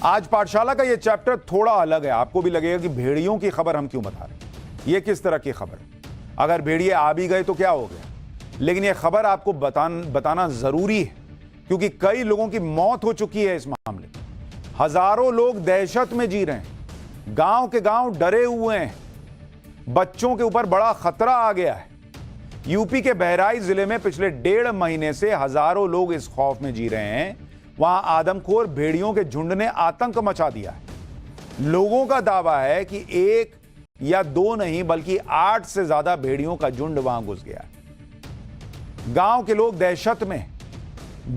आज पाठशाला का ये चैप्टर थोड़ा अलग है। आपको भी लगेगा कि भेड़ियों की खबर हम क्यों बता रहे हैं, ये किस तरह की खबर। अगर भेड़िए आ भी गए तो क्या हो गया, लेकिन ये खबर आपको बताना जरूरी है, क्योंकि कई लोगों की मौत हो चुकी है इस मामले में। हजारों लोग दहशत में जी रहे हैं, गांव के गांव डरे हुए हैं, बच्चों के ऊपर बड़ा खतरा आ गया है। यूपी के बहराइच जिले में पिछले 1.5 महीने से हजारों लोग इस खौफ में जी रहे हैं। वहां आदमखोर भेड़ियों के झुंड ने आतंक मचा दिया है। लोगों का दावा है कि 1 या 2 नहीं बल्कि 8 से ज्यादा भेड़ियों का झुंड वहां घुस गया है। गांव के लोग दहशत में,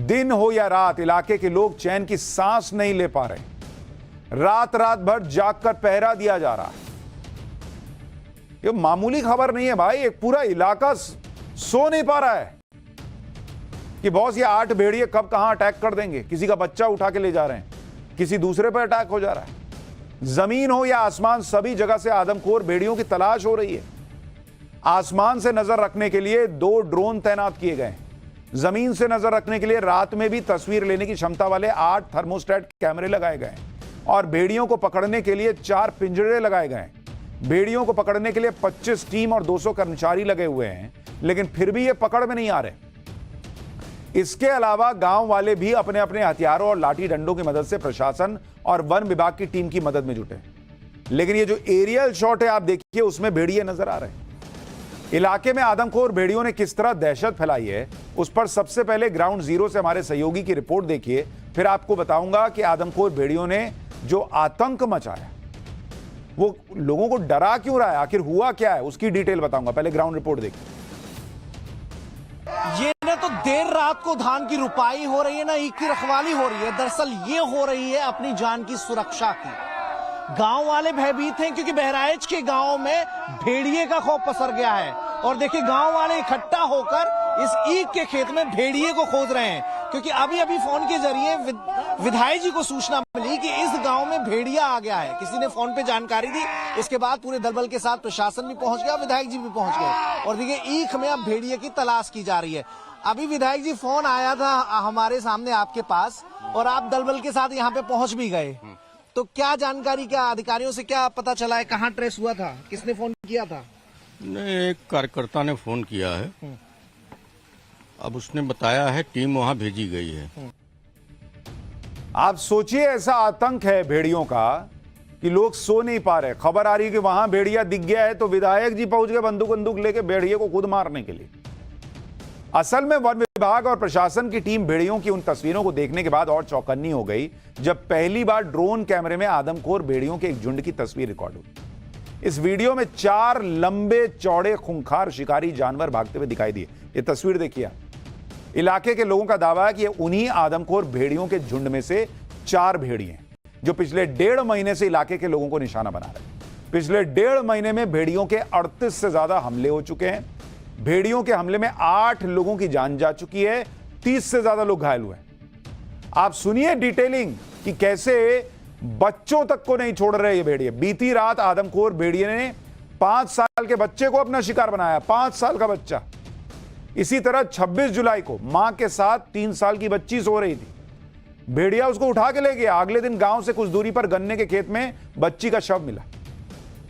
दिन हो या रात इलाके के लोग चैन की सांस नहीं ले पा रहे। रात रात भर जागकर पहरा दिया जा रहा है। ये मामूली खबर नहीं है भाई, एक पूरा इलाका सो नहीं पा रहा है कि बॉस ये 8 भेड़िए कब कहां अटैक कर देंगे। किसी का बच्चा उठा के ले जा रहे हैं, किसी दूसरे पर अटैक हो जा रहा है। जमीन हो या आसमान, सभी जगह से आदमखोर भेड़ियों की तलाश हो रही है। आसमान से नजर रखने के लिए 2 ड्रोन तैनात किए गए हैं। जमीन से नजर रखने के लिए रात में भी तस्वीर लेने की क्षमता वाले 8 थर्मोस्टेट कैमरे लगाए गए हैं और भेड़ियों को पकड़ने के लिए 4 पिंजरे लगाए गए हैं। भेड़ियों को पकड़ने के लिए 25 टीम और 200 कर्मचारी लगे हुए हैं, लेकिन फिर भी ये पकड़ में नहीं आ रहे। इसके अलावा गांव वाले भी अपने अपने हथियारों और लाठी डंडों की मदद से प्रशासन और वन विभाग की टीम की मदद में जुटे। लेकिन ये जो एरियल शॉट है आप देखिए, उसमें भेड़िए नजर आ रहे हैं। इलाके में आदमखोर भेड़ियों ने किस तरह दहशत फैलाई है, उस पर सबसे पहले ग्राउंड जीरो से हमारे सहयोगी की रिपोर्ट देखिए, फिर आपको बताऊंगा कि आदमखोर भेड़ियों ने जो आतंक मचाया वो लोगों को डरा क्यों रहा है, आखिर हुआ क्या है, उसकी डिटेल बताऊंगा। पहले ग्राउंड रिपोर्ट देखिए। ये ना तो देर रात को धान की रुपाई हो रही है, ना ईख की रखवाली हो रही है। दरअसल ये हो रही है अपनी जान की सुरक्षा की। गांव वाले भयभीत हैं क्योंकि बहराइच के गांव में भेड़िए का खौफ पसर गया है। और देखिए गांव वाले इकट्ठा होकर इस ईख के खेत में भेड़िए को खोज रहे हैं, क्योंकि अभी अभी फोन के जरिए विधायक जी को सूचना मिली कि इस गांव में भेड़िया आ गया है। किसी ने फोन पे जानकारी दी, इसके बाद पूरे दलबल के साथ प्रशासन भी पहुंच गया, विधायक जी भी पहुंच गए और देखिए ईख में अब भेड़िए की तलाश की जा रही है। अभी विधायक जी फोन आया था हमारे सामने आपके पास और आप दलबल के साथ यहाँ पे पहुंच भी गए, तो क्या जानकारी, क्या अधिकारियों से क्या पता चला है, कहाँ ट्रेस हुआ था, किसने फोन किया था? एक कार्यकर्ता ने फोन किया है, अब उसने बताया है टीम वहां भेजी गई है। आप सोचिए ऐसा आतंक है भेड़ियों का कि लोग सो नहीं पा रहे। खबर आ रही है कि वहां भेड़िया दिख गया है तो विधायक जी पहुंच गए बंदूक लेके भेड़िए को खुद मारने के लिए। असल में वन विभाग और प्रशासन की टीम भेड़ियों की उन तस्वीरों को देखने के बाद और चौकन्नी हो गई जब पहली बार ड्रोन कैमरे में आदमखोर भेड़ियों के एक झुंड की तस्वीर रिकॉर्ड हुई। इस वीडियो में 4 लंबे चौड़े खूंखार शिकारी जानवर भागते हुए दिखाई दिए। ये तस्वीर देखिए। इलाके के लोगों का दावा है कि ये उन्हीं आदमखोर भेड़ियों के झुंड में से 4 भेड़िए हैं जो पिछले 1.5 महीने से इलाके के लोगों को निशाना बना रहे हैं। पिछले 1.5 महीने में भेड़ियों के 38 से ज्यादा हमले हो चुके हैं। भेड़ियों के हमले में 8 लोगों की जान जा चुकी है, 30 से ज्यादा लोग घायल हुए हैं। आप सुनिए डिटेलिंग कि कैसे बच्चों तक को नहीं छोड़ रहे ये भेड़िए। बीती रात आदमखोर भेड़िए ने 5 साल के बच्चे को अपना शिकार बनाया, 5 साल का बच्चा। इसी तरह 26 जुलाई को मां के साथ 3 साल की बच्ची सो रही थी, भेड़िया उसको उठा के ले गया। अगले दिन गांव से कुछ दूरी पर गन्ने के खेत में बच्ची का शव मिला।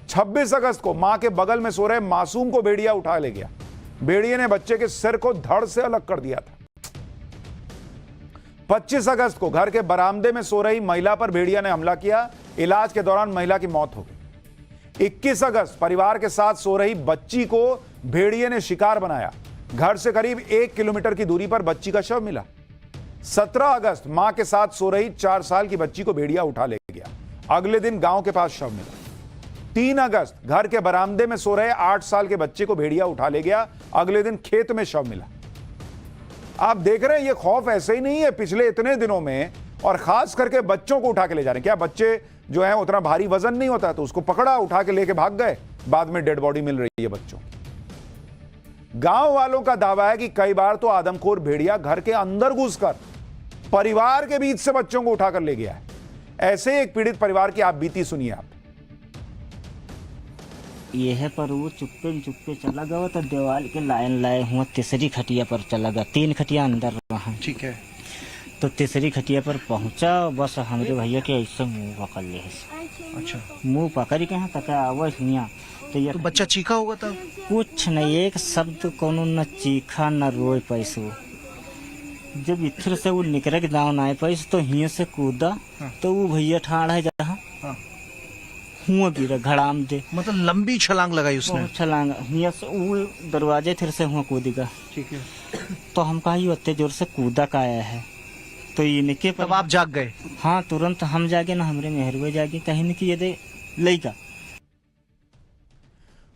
26 अगस्त को मां के बगल में सो रहे मासूम को भेड़िया उठा ले गया। भेड़िए ने बच्चे के सिर को धड़ से अलग कर दिया था। 25 अगस्त को घर के बरामदे में सो रही महिला पर भेड़िया ने हमला किया। इलाज के दौरान महिला की मौत हो गई। 21 अगस्त परिवार के साथ सो रही बच्ची को भेड़िए ने शिकार बनाया। घर से करीब 1 किलोमीटर की दूरी पर बच्ची का शव मिला। 17 अगस्त मां के साथ सो रही 4 साल की बच्ची को भेड़िया उठा ले गया। अगले दिन गांव के पास शव मिला। 3 अगस्त घर के बरामदे में सो रहे 8 साल के बच्चे को भेड़िया उठा ले गया। अगले दिन खेत में शव मिला। आप देख रहे हैं ये खौफ ऐसे ही नहीं है पिछले इतने दिनों में, और खास करके बच्चों को उठा के ले जा रहे हैं। क्या बच्चे जो है उतना भारी वजन नहीं होता, तो उसको पकड़ा, उठा के लेके भाग गए, बाद में डेड बॉडी मिल रही है बच्चों। गांव वालों का दावा है कि कई बार तो आदमखोर भेड़िया घर के अंदर घुसकर परिवार के बीच से बच्चों को उठाकर ले गया है। ऐसे एक पीड़ित परिवार की आप बीती सुनिए। आप ये है पर वो चुप्पे चला गया तो दीवार के लाइन लाए हुआ तीसरी खटिया पर चला गया, 3 खटिया अंदर रहा। ठीक है। तो तीसरी खटिया पर पहुंचा, बस हमरे भैया के ऐसे मुंह पकड़ ले। अच्छा, मुंह पकड़ के यहाँ तक आवाज सुनिया तो ये तो बच्चा चीखा होगा तब? कुछ नहीं, एक शब्द कोनो न चीखा न रोए पैसो। जब इधर से वो निकल के दाव ना आए पैस तो हिये से कूदा। हाँ। तो वो भैया ठाड़ है जहाँ हाँ। हुआ गिरा घड़ाम दे, मतलब लंबी छलांग लगाई उसने। बहुत छलांग हिया से वो दरवाजे फिर से हुआ कूदेगा। ठीक है। तो हम कहा ये इतने जोर से कूदा का आया है, तो ये निके पर तब आप जाग गए? हाँ तुरंत हम जागे ना, हमरे मेहरवे जागे, कहीं न कि ये दे लईका।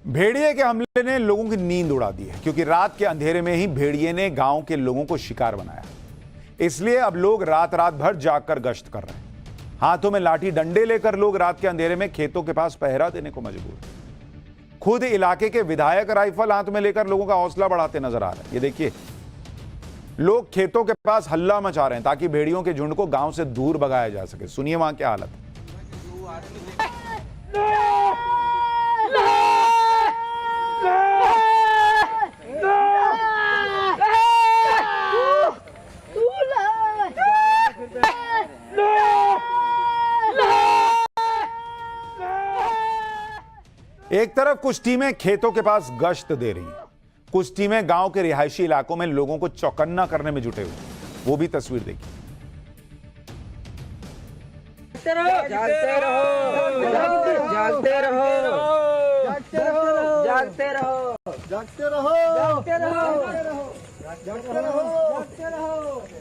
भेड़िए के हमले ने लोगों की नींद उड़ा दी है, क्योंकि रात के अंधेरे में ही भेड़िए ने गांव के लोगों को शिकार बनाया। इसलिए अब लोग रात रात भर जागकर गश्त कर रहे हैं। हाथों में लाठी डंडे लेकर लोग रात के अंधेरे में खेतों के पास पहरा देने को मजबूर हैं। खुद इलाके के विधायक राइफल हाथ में लेकर लोगों का हौसला बढ़ाते नजर आ रहे हैं। ये देखिए, लोग खेतों के पास हल्ला मचा रहे हैं ताकि भेड़ियों के झुंड को गांव से दूर भगाया जा सके। सुनिए वहां क्या हालत है। एक तरफ कुछ टीमें खेतों के पास गश्त दे रही हैं, कुछ टीमें गांव के रिहायशी इलाकों में लोगों को चौकन्ना करने में जुटे हुए। वो भी तस्वीर देखिए। जागते रहो, जागते रहो, जागते रहो, जागते रहो, जागते रहो, जागते रहो, जागते रहो, जागते रहो।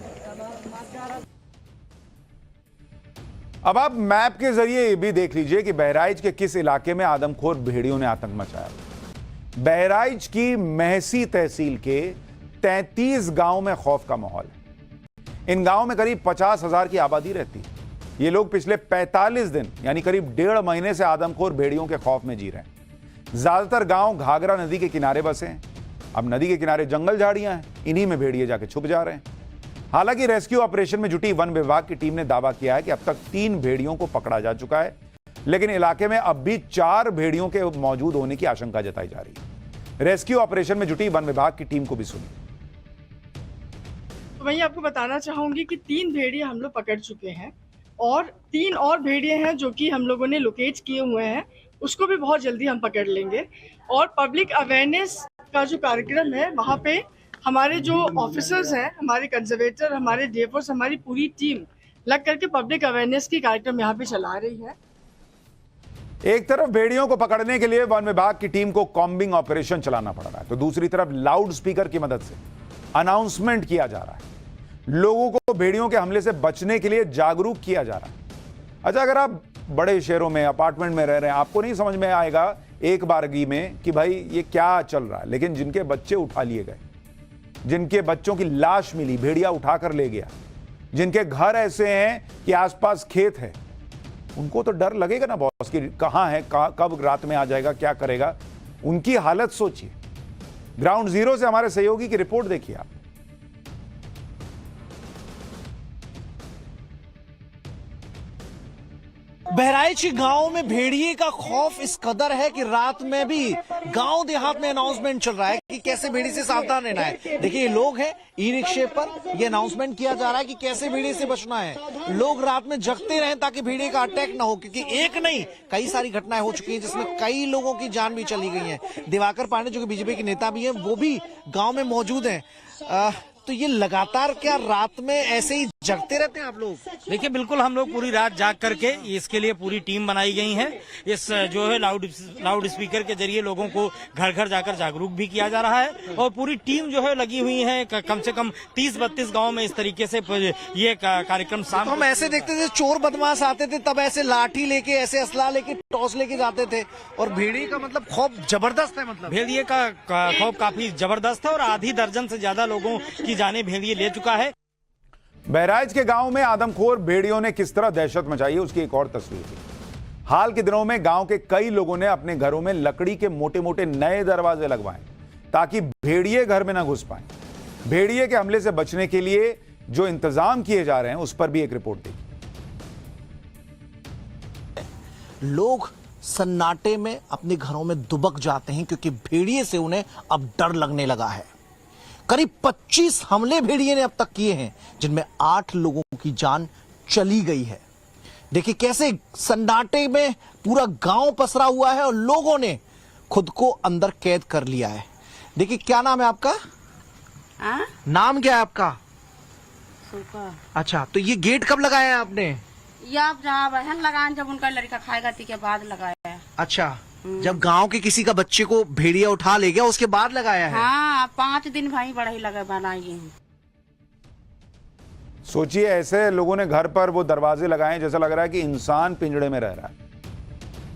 अब आप मैप के जरिए ये भी देख लीजिए कि बहराइच के किस इलाके में आदमखोर भेड़ियों ने आतंक मचाया। बहराइच की महसी तहसील के 33 गांव में खौफ का माहौल है। इन गांव में करीब 50,000 की आबादी रहती है। ये लोग पिछले 45 दिन यानी करीब 1.5 महीने से आदमखोर भेड़ियों के खौफ में जी रहे हैं। ज्यादातर गांव घाघरा नदी के किनारे बसे हैं। अब नदी के किनारे जंगल झाड़ियां हैं, इन्हीं में भेड़िए जाके छुप जा रहे हैं। हालांकि रेस्क्यू ऑपरेशन में जुटी वन विभाग की टीम ने दावा किया है कि अब तक 3 भेड़ियों को पकड़ा जा चुका है, लेकिन इलाके में अब भी 4 भेड़ियों के मौजूद होने की आशंका जताई जा रही है। रेस्क्यू ऑपरेशन में जुटी वन विभाग की टीम को भी सुनिए। तो मैं आपको बताना चाहूंगी कि 3 भेड़िए हम लोग पकड़ चुके हैं और 3 और भेड़िए हैं जो कि हम लोगों ने लोकेट किए हुए हैं, उसको भी बहुत जल्दी हम पकड़ लेंगे। और पब्लिक अवेयरनेस का जो कार्यक्रम है वहाँ पे हमारे जो ऑफिसर्स हैं, हमारे कंजर्वेटर, हमारे डीएफओस, हमारी पूरी टीम लग करके पब्लिक अवेयरनेस की कार्यक्रम यहाँ पे चला रही है। एक तरफ भेड़ियों को पकड़ने के लिए वन विभाग की टीम को कॉम्बिंग ऑपरेशन चलाना पड़ रहा है, तो दूसरी तरफ लाउड स्पीकर की मदद से अनाउंसमेंट किया जा रहा है। लोगों को भेड़ियों के हमले से बचने के लिए जागरूक किया जा रहा है। अच्छा, अगर आप बड़े शहरों में अपार्टमेंट में रह रहे हैं, आपको नहीं समझ में आएगा एक बारगी में कि भाई ये क्या चल रहा है, लेकिन जिनके बच्चे उठा लिए गए, जिनके बच्चों की लाश मिली, भेड़िया उठाकर ले गया, जिनके घर ऐसे हैं कि आसपास खेत है, उनको तो डर लगेगा ना बॉस कि कहां है, कब रात में आ जाएगा, क्या करेगा। उनकी हालत सोचिए। ग्राउंड जीरो से हमारे सहयोगी की रिपोर्ट देखिए आप। बहराइच के गांव में भेड़िए का खौफ इस कदर है कि रात में भी गांव देहात में अनाउंसमेंट चल रहा है कि कैसे भेड़िए से सावधान रहना है। देखिए, ये लोग हैं ई रिक्शे पर, ये अनाउंसमेंट किया जा रहा है कि कैसे भेड़िए से बचना है। लोग रात में जगते रहें ताकि भेड़िए का अटैक ना हो, क्योंकि एक नहीं कई सारी घटनाएं हो चुकी हैं जिसमें कई लोगों की जान भी चली गई है। दिवाकर पांडे जो कि बीजेपी के नेता भी हैं, वो भी गाँव में मौजूद हैं। तो ये लगातार क्या रात में ऐसे ही जगते रहते हैं आप लोग? देखिए, बिल्कुल हम लोग पूरी रात जाग करके इसके लिए पूरी टीम बनाई गई है। इस जो है लाउड स्पीकर के जरिए लोगों को घर घर जाकर जागरूक भी किया जा रहा है और पूरी टीम जो है लगी हुई है। कम से कम 30-32 गांव में इस तरीके से ये कार्यक्रम शाम हम ऐसे देखते थे, चोर बदमाश आते थे तब ऐसे लाठी लेके, ऐसे असला लेके, टॉस लेके जाते थे, और भेड़िए का मतलब खौफ जबरदस्त है। मतलब भेड़िए का खौफ काफी जबरदस्त है और आधी दर्जन से ज्यादा लोगों की जाने भेड़िए ले चुका है। बहराइच के गांव में आदमखोर भेड़ियों ने किस तरह दहशत मचाई है, उसकी एक और तस्वीर थी। हाल के दिनों में गांव के कई लोगों ने अपने घरों में लकड़ी के मोटे मोटे नए दरवाजे लगवाए ताकि भेड़िए घर में ना घुस पाए। भेड़िए के हमले से बचने के लिए जो इंतजाम किए जा रहे हैं, उस पर भी एक रिपोर्ट देखिए। लोग सन्नाटे में अपने घरों में दुबक जाते हैं क्योंकि भेड़िए से उन्हें अब डर लगने लगा है। करीब 25 हमले भेड़िए ने अब तक किए हैं, जिनमें 8 लोगों की जान चली गई है। देखिए कैसे सन्नाटे में पूरा गांव पसरा हुआ है और लोगों ने खुद को अंदर कैद कर लिया है। देखिए क्या नाम है आपका? नाम क्या है आपका? अच्छा, तो ये गेट कब लगाया है आपने? ये आप जहाँ बहन लगाए जब उनका लड़का खाएगा ती के बाद लगाया है। अच्छा, जब गांव के किसी का बच्चे को भेड़िया उठा ले गया उसके बाद लगाया है? हाँ, 5 दिन भाई बड़ा ही लगा बनाई हूँ। सोचिए ऐसे लोगों ने घर पर वो दरवाजे लगाए जैसा लग रहा है कि इंसान पिंजड़े में रह रहा है।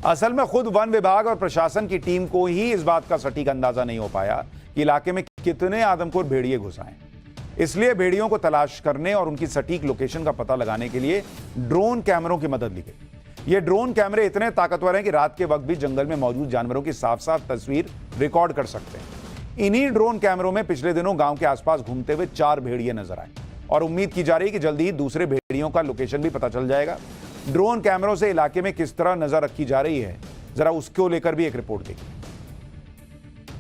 असल में खुद वन विभाग और प्रशासन की टीम को ही इस बात का सटीक अंदाजा नहीं हो पाया कि इलाके में कितने आदमखोर भेड़िए घुस आए। इसलिए भेड़ियों को तलाश करने और उनकी सटीक लोकेशन का पता लगाने के लिए ड्रोन कैमरों की मदद ली गई। ये ड्रोन कैमरे इतने ताकतवर हैं कि रात के वक्त भी जंगल में मौजूद जानवरों की साफ साफ तस्वीर रिकॉर्ड कर सकते हैं। इन्हीं ड्रोन कैमरों में पिछले दिनों गांव के आसपास घूमते हुए 4 भेड़िए नजर आए और उम्मीद की जा रही है कि जल्दी ही दूसरे भेड़ियों का लोकेशन भी पता चल जाएगा। ड्रोन कैमरों से इलाके में किस तरह नजर रखी जा रही है, जरा उसको लेकर भी एक रिपोर्ट देखिए।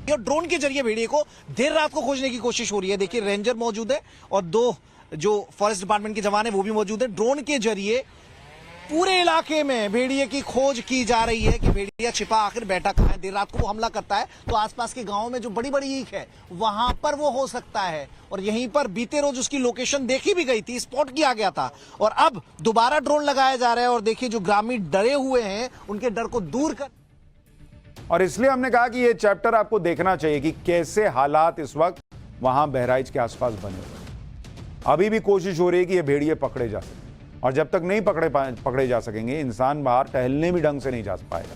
ड्रोन के जरिए भेड़िए को देर रात को खोजने की कोशिश हो रही है। देखिए रेंजर मौजूद है और 2 जो फॉरेस्ट डिपार्टमेंट के जवान है वो भी मौजूद है। ड्रोन के जरिए पूरे इलाके में भेड़िए की खोज की जा रही है कि भेड़िया छिपा आखिर बैठा कहाँ है। देर रात को वो हमला करता है तो आसपास के गांव में जो बड़ी बड़ी ईख है वहां पर वो हो सकता है, और यहीं पर बीते रोज उसकी लोकेशन देखी भी गई थी, स्पॉट किया गया था, और अब दोबारा ड्रोन लगाया जा रहा है। और देखिए जो ग्रामीण डरे हुए हैं उनके डर को दूर कर, और इसलिए हमने कहा कि यह चैप्टर आपको देखना चाहिए कि कैसे हालात इस वक्त वहां बहराइच के आसपास बने हुए। अभी भी कोशिश हो रही है कि ये भेड़िए पकड़े जा सकें, और जब तक नहीं पकड़े जा सकेंगे इंसान बाहर टहलने भी ढंग से नहीं जा पाएगा।